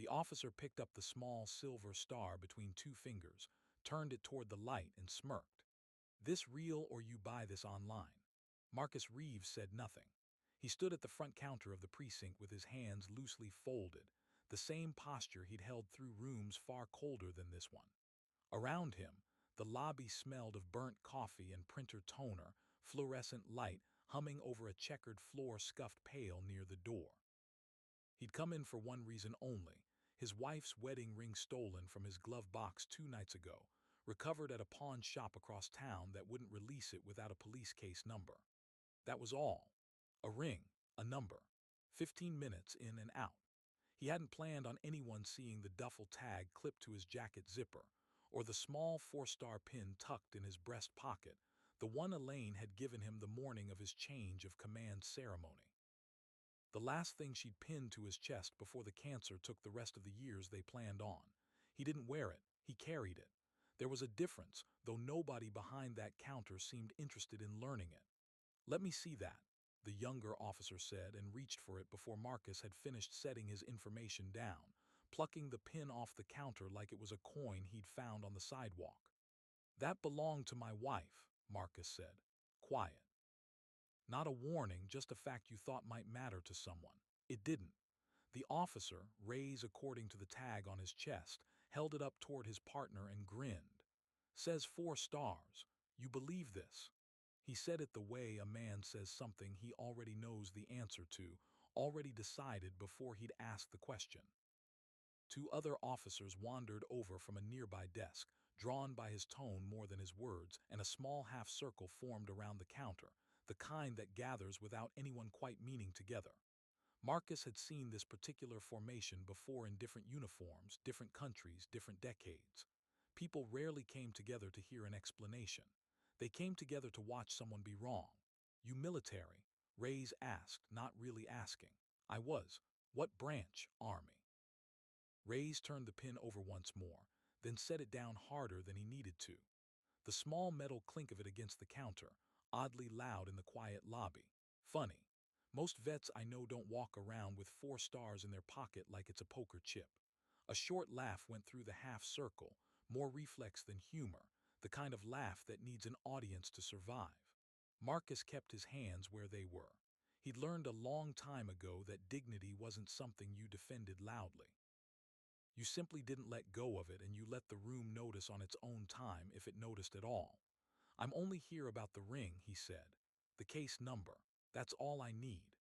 The officer picked up the small silver star between two fingers, turned it toward the light, and smirked. "This real or you buy this online?" Marcus Reeves said nothing. He stood at the front counter of the precinct with his hands loosely folded, the same posture he'd held through rooms far colder than this one. Around him, the lobby smelled of burnt coffee and printer toner, fluorescent light humming over a checkered floor scuffed pail near the door. He'd come in for one reason only: his wife's wedding ring stolen from his glove box 2 nights ago, recovered at a pawn shop across town that wouldn't release it without a police case number. That was all. A ring, a number. 15 minutes in and out. He hadn't planned on anyone seeing the duffel tag clipped to his jacket zipper, or the small 4-star pin tucked in his breast pocket, the one Elaine had given him the morning of his change of command ceremony. The last thing she'd pinned to his chest before the cancer took the rest of the years they planned on. He didn't wear it, he carried it. There was a difference, though nobody behind that counter seemed interested in learning it. "Let me see that," the younger officer said, and reached for it before Marcus had finished setting his information down, plucking the pin off the counter like it was a coin he'd found on the sidewalk. "That belonged to my wife," Marcus said. Quiet. Not a warning, just a fact you thought might matter to someone. It didn't. The officer, raised according to the tag on his chest, held it up toward his partner and grinned. "Says 4 stars. You believe this?" He said it the way a man says something he already knows the answer to, already decided before he'd asked the question. Two other officers wandered over from a nearby desk, drawn by his tone more than his words, and a small half-circle formed around the counter, the kind that gathers without anyone quite meaning together. Marcus had seen this particular formation before in different uniforms, different countries, different decades. People rarely came together to hear an explanation. They came together to watch someone be wrong. "You military?" Reyes asked, not really asking. "I was." "What branch?" "Army." Reyes turned the pin over once more, then set it down harder than he needed to. The small metal clink of it against the counter, oddly loud in the quiet lobby. "Funny. Most vets I know don't walk around with 4 stars in their pocket like it's a poker chip." A short laugh went through the half-circle, more reflex than humor, the kind of laugh that needs an audience to survive. Marcus kept his hands where they were. He'd learned a long time ago that dignity wasn't something you defended loudly. You simply didn't let go of it, and you let the room notice on its own time, if it noticed at all. "I'm only here about the ring," he said. "The case number. That's all I need."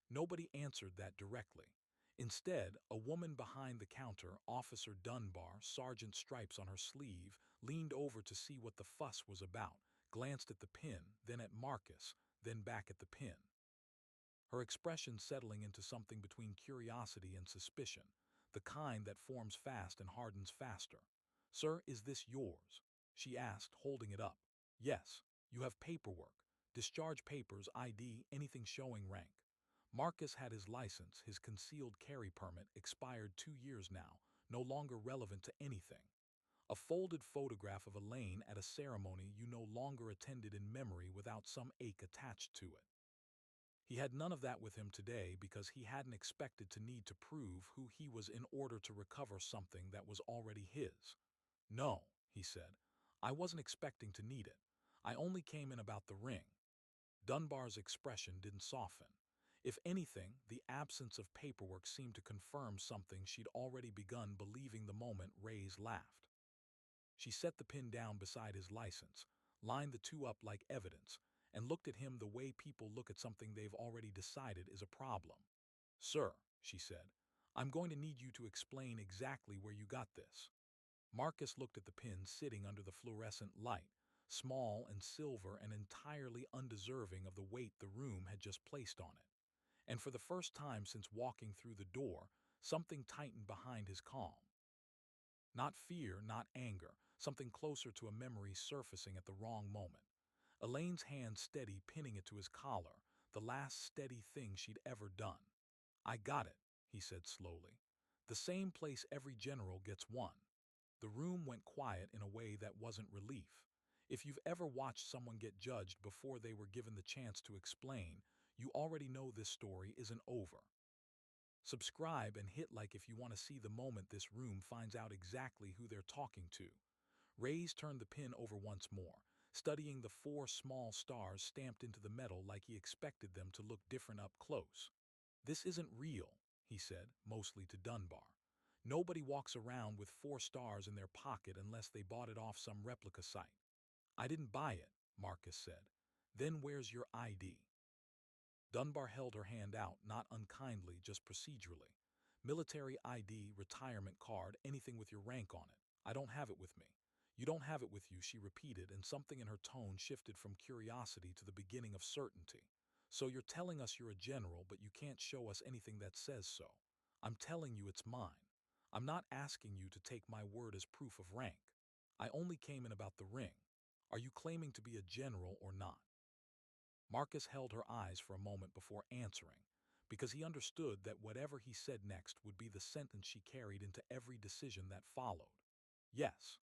Nobody answered that directly. Instead, a woman behind the counter, Officer Dunbar, sergeant stripes on her sleeve, leaned over to see what the fuss was about, glanced at the pin, then at Marcus, then back at the pin. Her expression settling into something between curiosity and suspicion, the kind that forms fast and hardens faster. "Sir, is this yours?" she asked, holding it up. "Yes. You have paperwork. Discharge papers, ID, anything showing rank." Marcus had his license, his concealed carry permit, expired 2 years now, no longer relevant to anything. A folded photograph of Elaine at a ceremony you no longer attended in memory without some ache attached to it. He had none of that with him today because he hadn't expected to need to prove who he was in order to recover something that was already his. "No," he said. "I wasn't expecting to need it. I only came in about the ring." Dunbar's expression didn't soften. If anything, the absence of paperwork seemed to confirm something she'd already begun believing the moment Reyes laughed. She set the pin down beside his license, lined the two up like evidence, and looked at him the way people look at something they've already decided is a problem. "Sir," she said, "I'm going to need you to explain exactly where you got this." Marcus looked at the pin sitting under the fluorescent light, small and silver and entirely undeserving of the weight the room had just placed on it. And for the first time since walking through the door, something tightened behind his calm. Not fear, not anger, something closer to a memory surfacing at the wrong moment. Elaine's hand steady, pinning it to his collar, the last steady thing she'd ever done. "I got it," he said slowly. "The same place every general gets one." The room went quiet in a way that wasn't relief. If you've ever watched someone get judged before they were given the chance to explain, you already know this story isn't over. Subscribe and hit like if you want to see the moment this room finds out exactly who they're talking to. Reyes turned the pin over once more, studying the four small stars stamped into the metal like he expected them to look different up close. "This isn't real," he said, mostly to Dunbar. "Nobody walks around with four stars in their pocket unless they bought it off some replica site." "I didn't buy it," Marcus said. "Then where's your ID?" Dunbar held her hand out, not unkindly, just procedurally. "Military ID, retirement card, anything with your rank on it. I don't have it with me." "You don't have it with you," she repeated, and something in her tone shifted from curiosity to the beginning of certainty. "So you're telling us you're a general, but you can't show us anything that says so." "I'm telling you it's mine. I'm not asking you to take my word as proof of rank. I only came in about the ring. Are you claiming to be a general or not?" Marcus held her eyes for a moment before answering, because he understood that whatever he said next would be the sentence she carried into every decision that followed. "Yes."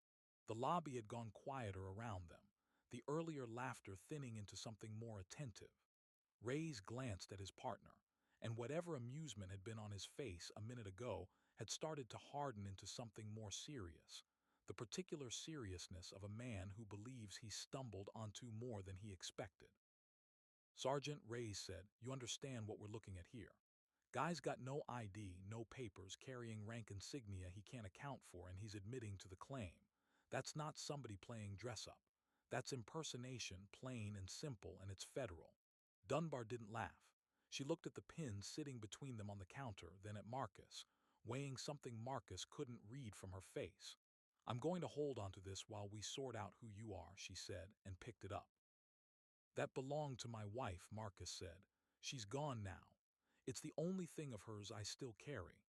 The lobby had gone quieter around them, the earlier laughter thinning into something more attentive. Reyes glanced at his partner, and whatever amusement had been on his face a minute ago had started to harden into something more serious, the particular seriousness of a man who believes he stumbled onto more than he expected. "Sergeant," Reyes said, "you understand what we're looking at here. Guy's got no ID, no papers, carrying rank insignia he can't account for, and he's admitting to the claim. That's not somebody playing dress-up. That's impersonation, plain and simple, and it's federal." Dunbar didn't laugh. She looked at the pins sitting between them on the counter, then at Marcus, weighing something Marcus couldn't read from her face. "I'm going to hold on to this while we sort out who you are," she said, and picked it up. "That belonged to my wife," Marcus said. "She's gone now. It's the only thing of hers I still carry."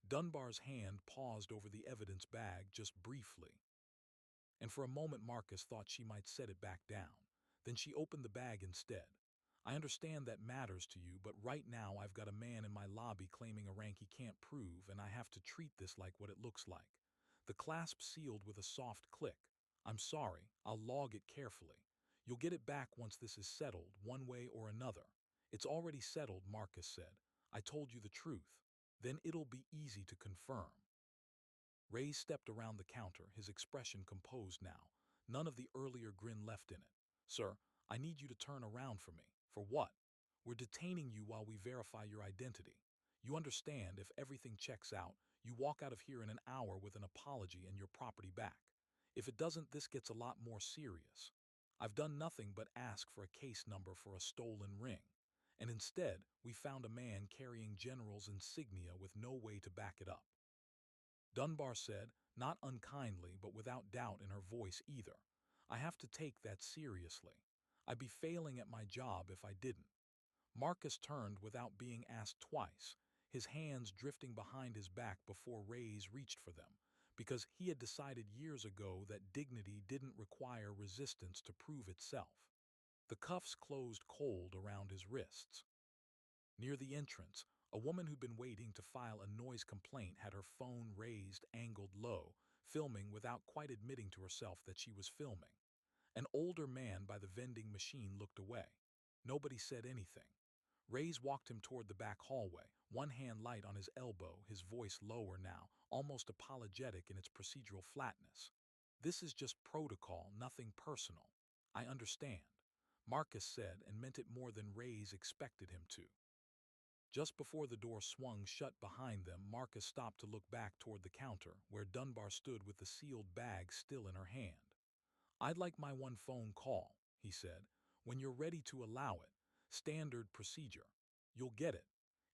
Dunbar's hand paused over the evidence bag just briefly, and for a moment Marcus thought she might set it back down. Then she opened the bag instead. "I understand that matters to you, but right now I've got a man in my lobby claiming a rank he can't prove, and I have to treat this like what it looks like." The clasp sealed with a soft click. "I'm sorry, I'll log it carefully. You'll get it back once this is settled, one way or another." "It's already settled," Marcus said. "I told you the truth. Then it'll be easy to confirm." Ray stepped around the counter, his expression composed now, none of the earlier grin left in it. "Sir, I need you to turn around for me." "For what?" "We're detaining you while we verify your identity. You understand, if everything checks out, you walk out of here in an hour with an apology and your property back. If it doesn't, this gets a lot more serious. I've done nothing but ask for a case number for a stolen ring. And instead, we found a man carrying general's insignia with no way to back it up." Dunbar said, not unkindly but without doubt in her voice either. "I have to take that seriously. I'd be failing at my job if I didn't." Marcus turned without being asked twice, his hands drifting behind his back before Reyes reached for them, because he had decided years ago that dignity didn't require resistance to prove itself. The cuffs closed cold around his wrists. Near the entrance, a woman who'd been waiting to file a noise complaint had her phone raised, angled low, filming without quite admitting to herself that she was filming. An older man by the vending machine looked away. Nobody said anything. Reyes walked him toward the back hallway, one hand light on his elbow, his voice lower now, almost apologetic in its procedural flatness. "This is just protocol, nothing personal." "I understand," Marcus said, and meant it more than Reyes expected him to. Just before the door swung shut behind them, Marcus stopped to look back toward the counter, where Dunbar stood with the sealed bag still in her hand. "I'd like my one phone call," he said. "When you're ready to allow it. Standard procedure. You'll get it.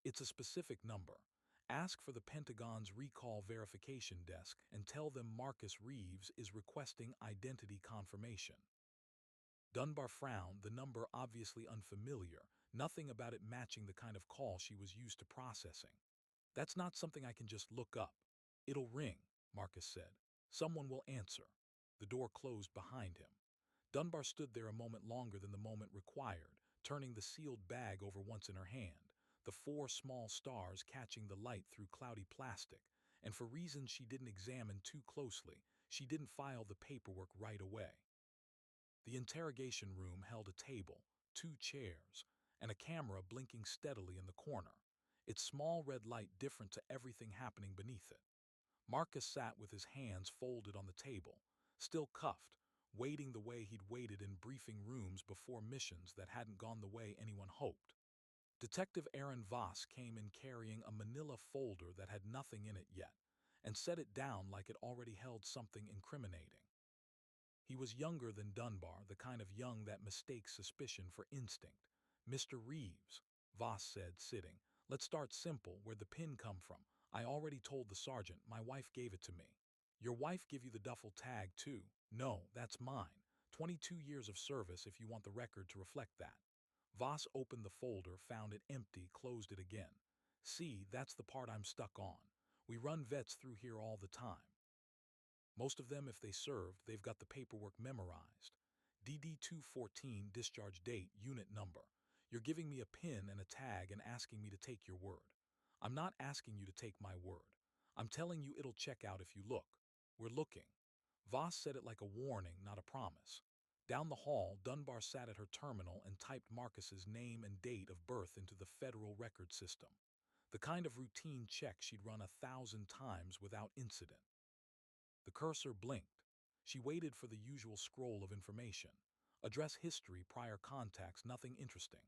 It's a specific number. Ask for the Pentagon's recall verification desk and tell them Marcus Reeves is requesting identity confirmation." Dunbar frowned, the number obviously unfamiliar, nothing about it matching the kind of call she was used to processing. "That's not something I can just look up." "It'll ring," Marcus said. "Someone will answer." The door closed behind him. Dunbar stood there a moment longer than the moment required, turning the sealed bag over once in her hand, the four small stars catching the light through cloudy plastic, and for reasons she didn't examine too closely, she didn't file the paperwork right away. The interrogation room held a table, two chairs, and a camera blinking steadily in the corner. its small red light different to everything happening beneath it. Marcus sat with his hands folded on the table, still cuffed, waiting the way he'd waited in briefing rooms before missions that hadn't gone the way anyone hoped. Detective Aaron Voss came in carrying a manila folder that had nothing in it yet, and set it down like it already held something incriminating. He was younger than Dunbar, the kind of young that mistakes suspicion for instinct. "Mr. Reeves," Voss said, sitting. "Let's start simple. Where'd the pin come from? I already told the sergeant. My wife gave it to me." "Your wife give you the duffel tag, too?" "No, that's mine. 22 years of service if you want the record to reflect that." Voss opened the folder, found it empty, closed it again. "See, that's the part I'm stuck on. We run vets through here all the time. Most of them, if they served, they've got the paperwork memorized. DD-214, discharge date, unit number. You're giving me a pin and a tag and asking me to take your word. I'm not asking you to take my word. I'm telling you it'll check out if you look. We're looking." Voss said it like a warning, not a promise. Down the hall, Dunbar sat at her terminal and typed Marcus's name and date of birth into the federal record system. The kind of routine check she'd run 1,000 times without incident. The cursor blinked. She waited for the usual scroll of information. Address history, prior contacts, nothing interesting.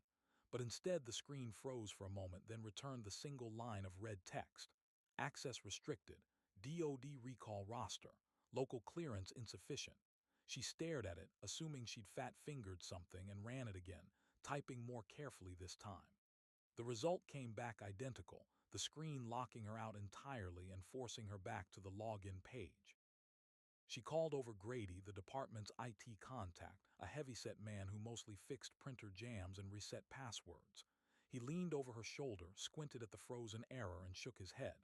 But instead the screen froze for a moment, then returned the single line of red text. Access restricted. DOD recall roster. Local clearance insufficient. She stared at it, assuming she'd fat-fingered something, and ran it again, typing more carefully this time. The result came back identical, the screen locking her out entirely and forcing her back to the login page. She called over Grady, the department's IT contact, a heavyset man who mostly fixed printer jams and reset passwords. He leaned over her shoulder, squinted at the frozen error, and shook his head.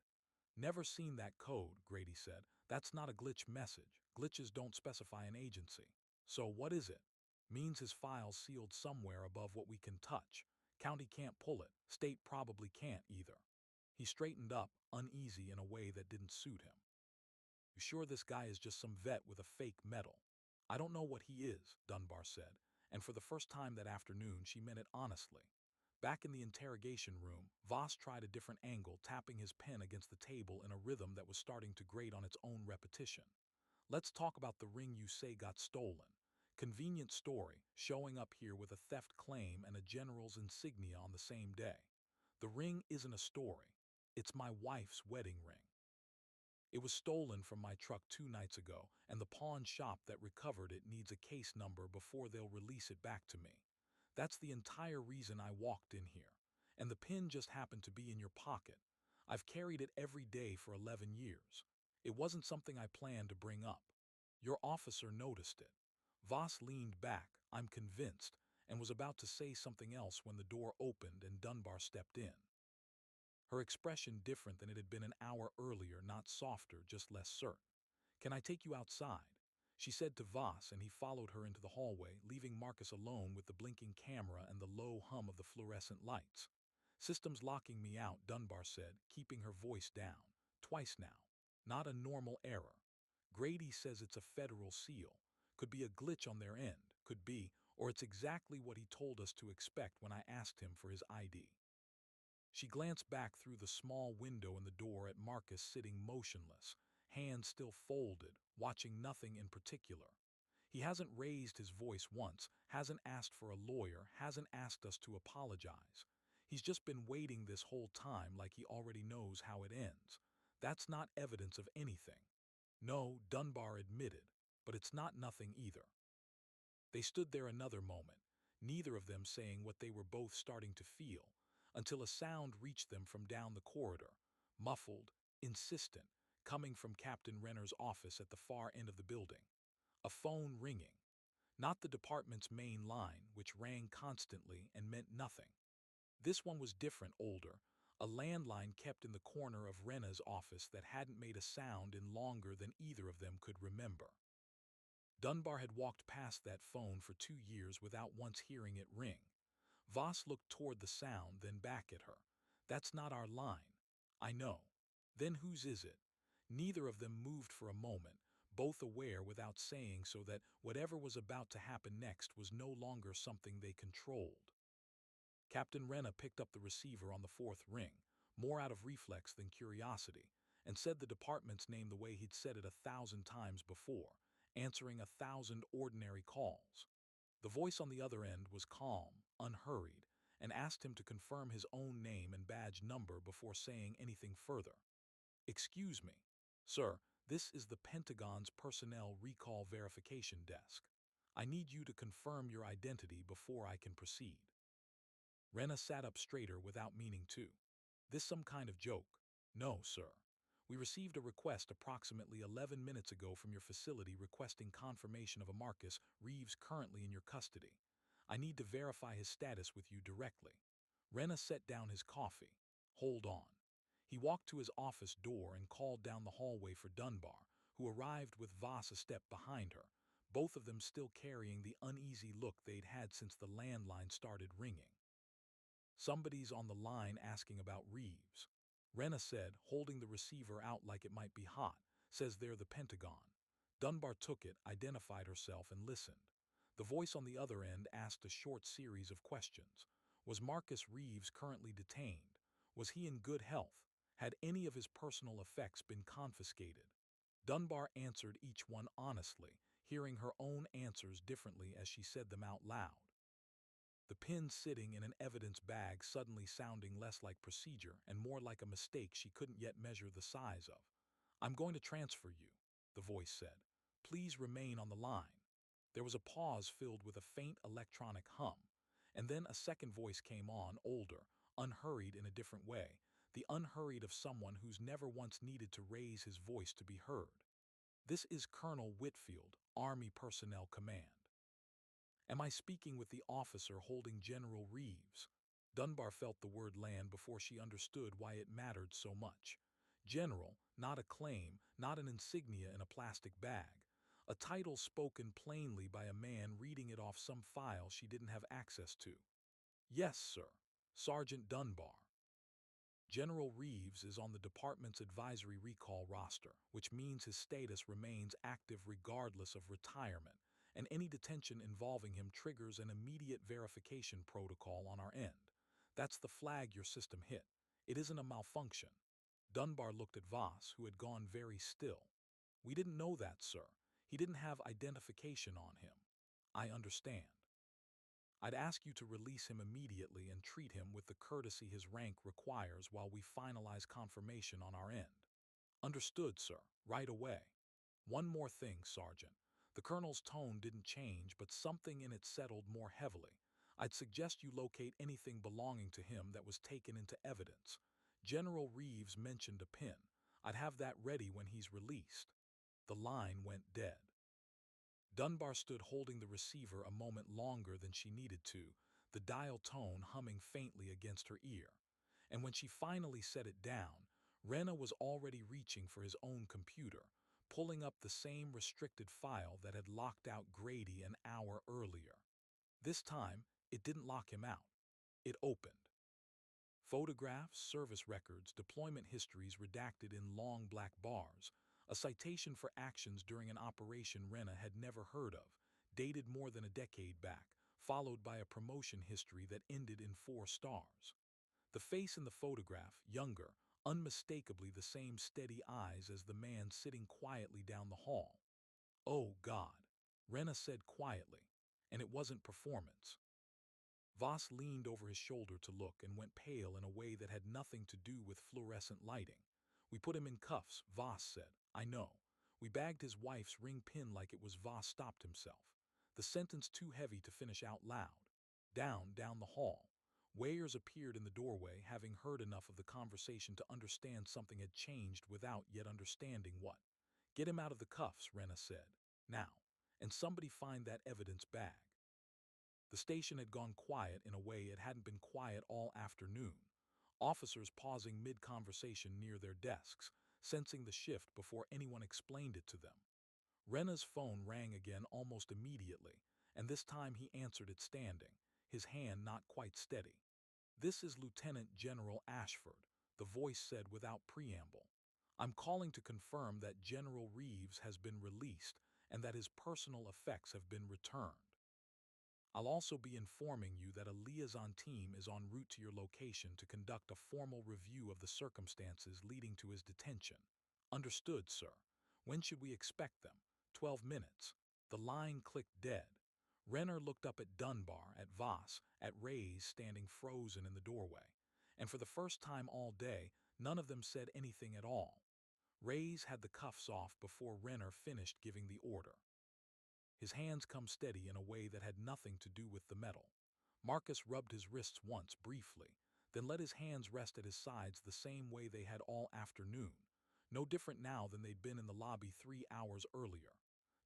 "Never seen that code," Grady said. "That's not a glitch message. Glitches don't specify an agency." "So what is it?" "Means his file's sealed somewhere above what we can touch. County can't pull it. State probably can't either." He straightened up, uneasy in a way that didn't suit him. "You sure this guy is just some vet with a fake medal?" "I don't know what he is," Dunbar said, and for the first time that afternoon she meant it honestly. Back in the interrogation room, Voss tried a different angle, tapping his pen against the table in a rhythm that was starting to grate on its own repetition. "Let's talk about the ring you say got stolen. Convenient story, showing up here with a theft claim and a general's insignia on the same day. The ring isn't a story. It's my wife's wedding ring. It was stolen from my truck 2 nights ago, and the pawn shop that recovered it needs a case number before they'll release it back to me. That's the entire reason I walked in here. And the pin just happened to be in your pocket. I've carried it every day for 11 years. It wasn't something I planned to bring up. Your officer noticed it." Voss leaned back, I'm convinced, and was about to say something else when the door opened and Dunbar stepped in. Her expression different than it had been an hour earlier, not softer, just less certain. "Can I take you outside?" she said to Voss, and he followed her into the hallway, leaving Marcus alone with the blinking camera and the low hum of the fluorescent lights. "System's locking me out," Dunbar said, keeping her voice down. "Twice now. Not a normal error. Grady says it's a federal seal. Could be a glitch on their end, could be, or it's exactly what he told us to expect when I asked him for his ID." She glanced back through the small window in the door at Marcus sitting motionless, hands still folded, watching nothing in particular. He hasn't raised his voice once, hasn't asked for a lawyer, hasn't asked us to apologize. He's just been waiting this whole time like he already knows how it ends. That's not evidence of anything. "No," Dunbar admitted, "but it's not nothing either." They stood there another moment, neither of them saying what they were both starting to feel, until a sound reached them from down the corridor, muffled, insistent, coming from Captain Renner's office at the far end of the building. A phone ringing. Not the department's main line, which rang constantly and meant nothing. This one was different, older, a landline kept in the corner of Renner's office that hadn't made a sound in longer than either of them could remember. Dunbar had walked past that phone for 2 years without once hearing it ring. Voss looked toward the sound, then back at her. "That's not our line." "I know." "Then whose is it?" Neither of them moved for a moment, both aware without saying so that whatever was about to happen next was no longer something they controlled. Captain Renner picked up the receiver on the fourth ring, more out of reflex than curiosity, and said the department's name the way he'd said it 1,000 times before, answering 1,000 ordinary calls. The voice on the other end was calm, unhurried, and asked him to confirm his own name and badge number before saying anything further. "Excuse me, sir, this is the Pentagon's personnel recall verification desk. I need you to confirm your identity before I can proceed." Rena sat up straighter without meaning to. "This some kind of joke?" "No, sir. We received a request approximately 11 minutes ago from your facility requesting confirmation of a Marcus Reeves currently in your custody. I need to verify his status with you directly." Rena set down his coffee. "Hold on." He walked to his office door and called down the hallway for Dunbar, who arrived with Voss a step behind her, both of them still carrying the uneasy look they'd had since the landline started ringing. "Somebody's on the line asking about Reeves," Rena said, holding the receiver out like it might be hot. "Says they're the Pentagon." Dunbar took it, identified herself, and listened. The voice on the other end asked a short series of questions. Was Marcus Reeves currently detained? Was he in good health? Had any of his personal effects been confiscated? Dunbar answered each one honestly, hearing her own answers differently as she said them out loud. The pin sitting in an evidence bag suddenly sounding less like procedure and more like a mistake she couldn't yet measure the size of. "I'm going to transfer you," the voice said. "Please remain on the line." There was a pause filled with a faint electronic hum, and then a second voice came on, older, unhurried in a different way, the unhurried of someone who's never once needed to raise his voice to be heard. "This is Colonel Whitfield, Army Personnel Command. Am I speaking with the officer holding General Reeves?" Dunbar felt the word land before she understood why it mattered so much. General, not a claim, not an insignia in a plastic bag. A title spoken plainly by a man reading it off some file she didn't have access to. "Yes, sir. Sergeant Dunbar. General Reeves is on the department's advisory recall roster, which means his status remains active regardless of retirement, and any detention involving him triggers an immediate verification protocol on our end. That's the flag your system hit. It isn't a malfunction." Dunbar looked at Voss, who had gone very still. "We didn't know that, sir. He didn't have identification on him." "I understand. I'd ask you to release him immediately and treat him with the courtesy his rank requires while we finalize confirmation on our end." "Understood, sir. Right away." "One more thing, Sergeant." The colonel's tone didn't change, but something in it settled more heavily. "I'd suggest you locate anything belonging to him that was taken into evidence. General Reeves mentioned a pin. I'd have that ready when he's released." The line went dead. Dunbar stood holding the receiver a moment longer than she needed to, the dial tone humming faintly against her ear. And when she finally set it down, Rena was already reaching for his own computer, pulling up the same restricted file that had locked out Grady an hour earlier. This time, it didn't lock him out. It opened. Photographs, service records, deployment histories redacted in long black bars, a citation for actions during an operation Rena had never heard of, dated more than a decade back, followed by a promotion history that ended in 4 stars. The face in the photograph, younger, unmistakably the same steady eyes as the man sitting quietly down the hall. "Oh, God," Rena said quietly, and it wasn't performance. Voss leaned over his shoulder to look and went pale in a way that had nothing to do with fluorescent lighting. "We put him in cuffs," Voss said. "I know. We bagged his wife's ring pin like it was." Voss stopped himself, the sentence too heavy to finish out loud. Down the hall. Wayers appeared in the doorway, having heard enough of the conversation to understand something had changed without yet understanding what. "Get him out of the cuffs," Rena said. "Now. And somebody find that evidence bag." The station had gone quiet in a way it hadn't been quiet all afternoon. Officers pausing mid-conversation near their desks, sensing the shift before anyone explained it to them. Rena's phone rang again almost immediately, and this time he answered it standing, his hand not quite steady. "This is Lieutenant General Ashford," the voice said without preamble. "I'm calling to confirm that General Reeves has been released and that his personal effects have been returned." I'll also be informing you that a liaison team is en route to your location to conduct a formal review of the circumstances leading to his detention. Understood, sir. When should we expect them? 12 minutes. The line clicked dead. Renner looked up at Dunbar, at Voss, at Reyes standing frozen in the doorway. And for the first time all day, none of them said anything at all. Reyes had the cuffs off before Renner finished giving the order. His hands come steady in a way that had nothing to do with the metal. Marcus rubbed his wrists once, briefly, then let his hands rest at his sides the same way they had all afternoon, no different now than they'd been in the lobby 3 hours earlier.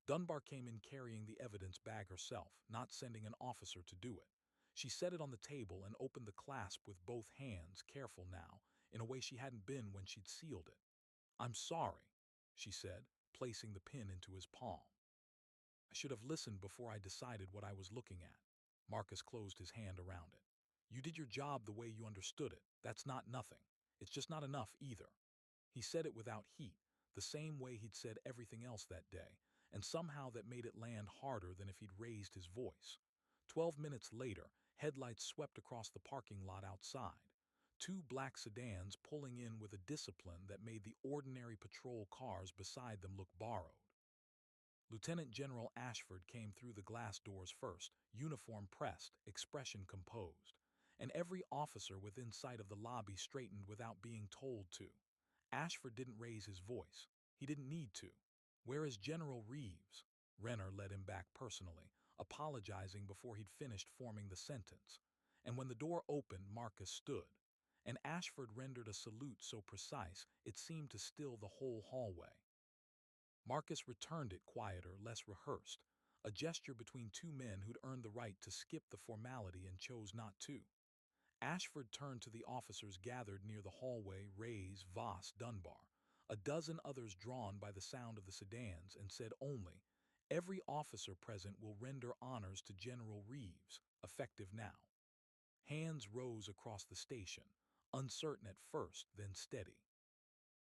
Dunbar came in carrying the evidence bag herself, not sending an officer to do it. She set it on the table and opened the clasp with both hands, careful now, in a way she hadn't been when she'd sealed it. "I'm sorry," she said, placing the pin into his palm. "I should have listened before I decided what I was looking at." Marcus closed his hand around it. "You did your job the way you understood it. That's not nothing. It's just not enough either." He said it without heat, the same way he'd said everything else that day, and somehow that made it land harder than if he'd raised his voice. 12 minutes later, headlights swept across the parking lot outside. Two black sedans pulling in with a discipline that made the ordinary patrol cars beside them look borrowed. Lieutenant General Ashford came through the glass doors first, uniform pressed, expression composed. And every officer within sight of the lobby straightened without being told to. Ashford didn't raise his voice. He didn't need to. "Where is General Reeves?" Renner led him back personally, apologizing before he'd finished forming the sentence. And when the door opened, Marcus stood. And Ashford rendered a salute so precise it seemed to still the whole hallway. Marcus returned it quieter, less rehearsed, a gesture between two men who'd earned the right to skip the formality and chose not to. Ashford turned to the officers gathered near the hallway, Reyes, Voss, Dunbar, a dozen others drawn by the sound of the sedans, and said only, "Every officer present will render honors to General Reeves, effective now." Hands rose across the station, uncertain at first, then steady.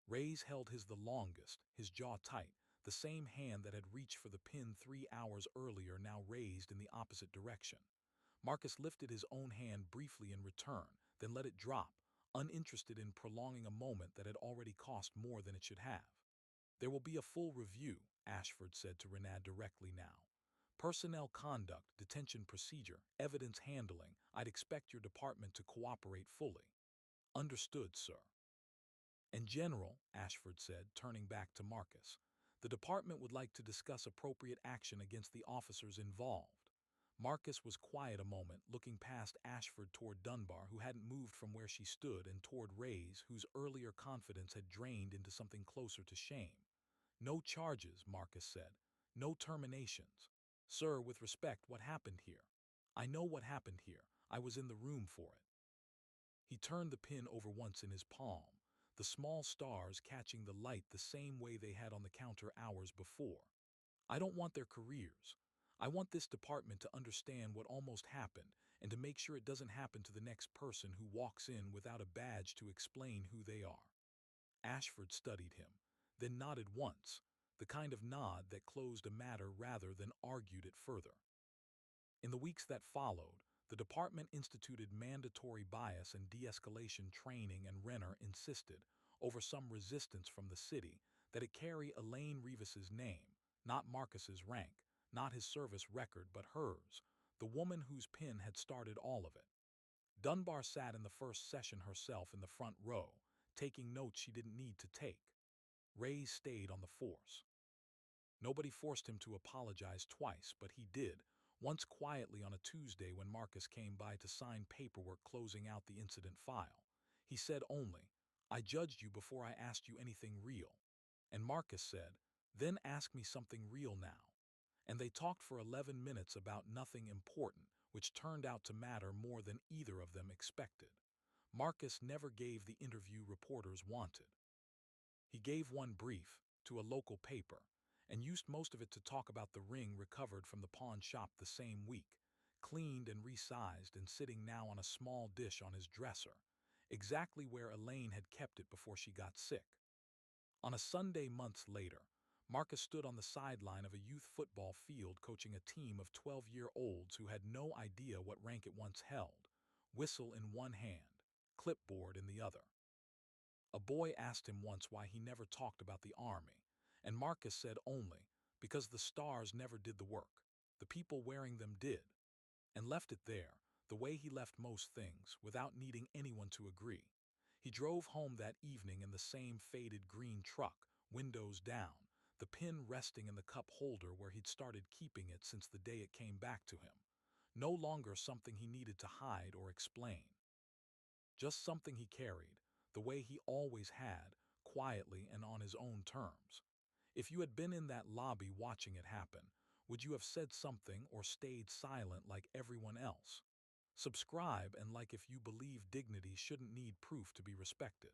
Reyes held his the longest, his jaw tight, the same hand that had reached for the pin 3 hours earlier now raised in the opposite direction. Marcus lifted his own hand briefly in return, then let it drop, uninterested in prolonging a moment that had already cost more than it should have. "There will be a full review," Ashford said to Renard directly now. "Personnel conduct, detention procedure, evidence handling. I'd expect your department to cooperate fully." "Understood, sir." "In general," Ashford said, turning back to Marcus, "the department would like to discuss appropriate action against the officers involved." Marcus was quiet a moment, looking past Ashford toward Dunbar, who hadn't moved from where she stood, and toward Reyes, whose earlier confidence had drained into something closer to shame. "No charges," Marcus said. "No terminations. Sir, with respect, what happened here? I know what happened here. I was in the room for it." He turned the pin over once in his palm, the small stars catching the light the same way they had on the counter hours before. "I don't want their careers. I want this department to understand what almost happened and to make sure it doesn't happen to the next person who walks in without a badge to explain who they are." Ashford studied him, then nodded once, the kind of nod that closed a matter rather than argued it further. In the weeks that followed, the department instituted mandatory bias and de-escalation training, and Renner insisted, over some resistance from the city, that it carry Elaine Rivas's name, not Marcus's rank, not his service record but hers, the woman whose pin had started all of it. Dunbar sat in the first session herself in the front row, taking notes she didn't need to take. Reyes stayed on the force. Nobody forced him to apologize twice, but he did, once quietly on a Tuesday when Marcus came by to sign paperwork closing out the incident file. He said only, "I judged you before I asked you anything real." And Marcus said, "Then ask me something real now." And they talked for 11 minutes about nothing important, which turned out to matter more than either of them expected. Marcus never gave the interview reporters wanted. He gave one brief, to a local paper, and used most of it to talk about the ring recovered from the pawn shop the same week, cleaned and resized and sitting now on a small dish on his dresser, exactly where Elaine had kept it before she got sick. On a Sunday months later, Marcus stood on the sideline of a youth football field coaching a team of 12-year-olds who had no idea what rank it once held, whistle in one hand, clipboard in the other. A boy asked him once why he never talked about the army, and Marcus said only, because the stars never did the work, the people wearing them did, and left it there, the way he left most things, without needing anyone to agree. He drove home that evening in the same faded green truck, windows down, the pin resting in the cup holder where he'd started keeping it since the day it came back to him. No longer something he needed to hide or explain. Just something he carried, the way he always had, quietly and on his own terms. If you had been in that lobby watching it happen, would you have said something or stayed silent like everyone else? Subscribe and like if you believe dignity shouldn't need proof to be respected.